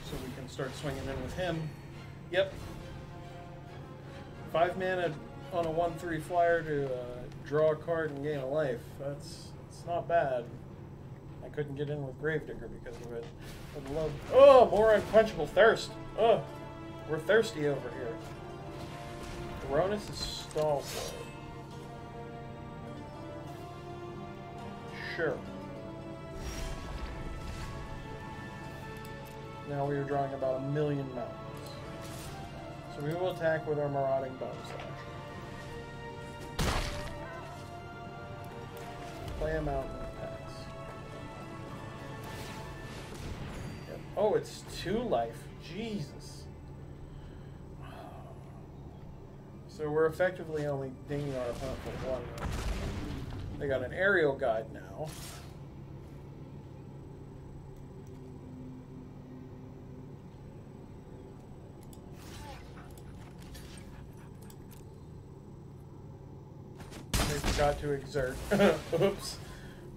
so we can start swinging in with him. Yep. 5 mana on a 1/3 flyer to draw a card and gain a life. It's not bad. I couldn't get in with Gravedigger because of it. I'd love. Oh, more Unquenchable Thirst. Oh, we're thirsty over here. Coronis is stall play. Sure. Now we are drawing about 1,000,000 mountains. So we will attack with our Marauding Bone Slash. Play a mountain and pass. Yep. Oh, it's 2 life. Jesus. So we're effectively only dinging our opponent for 1. They got an aerial guide now. They forgot to exert. Oops.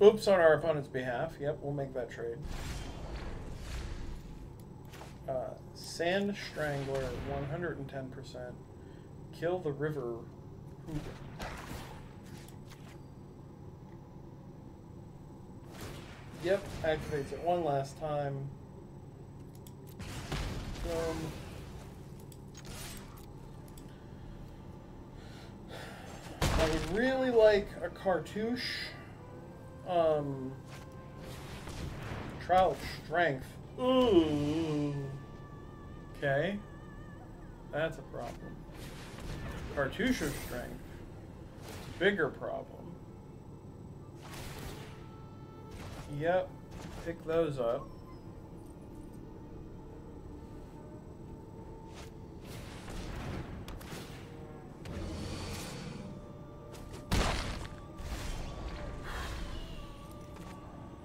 Oops on our opponent's behalf. Yep, we'll make that trade. Sand Strangler, 110%. Kill the River Hoop. Yep, activates it one last time. I would really like a Cartouche. Trial of Strength. Ooh. Okay. That's a problem. Cartouche of Strength. Bigger problem. Yep. Pick those up.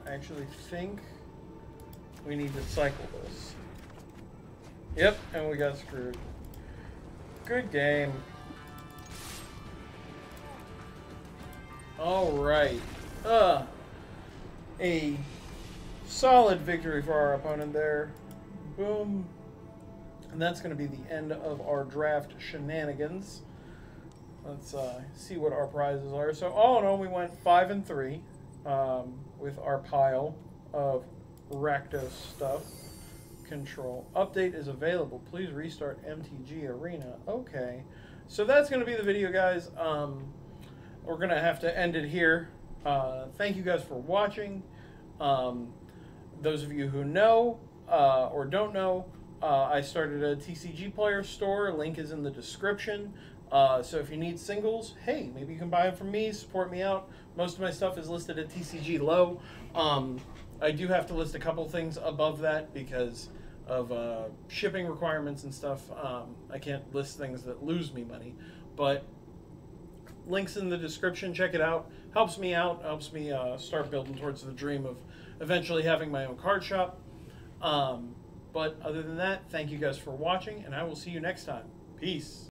I actually think we need to cycle this. Yep, and we got screwed. Good game. Alright. A solid victory for our opponent there. Boom. And that's going to be the end of our draft shenanigans. Let's see what our prizes are. So all in all, we went 5-3 with our pile of Rakdos stuff. Control. Update is available. Please restart MTG Arena. Okay. So that's going to be the video, guys. We're going to have to end it here. Thank you guys for watching. Those of you who know or don't know, I started a TCG player store. Link is in the description. So if you need singles, hey, maybe you can buy them from me. Support me out. Most of my stuff is listed at TCG Low. I do have to list a couple things above that because of shipping requirements and stuff. I can't list things that lose me money. But links in the description. Check it out. Helps me out. Helps me start building towards the dream of eventually having my own card shop. But other than that, thank you guys for watching, and I will see you next time. Peace.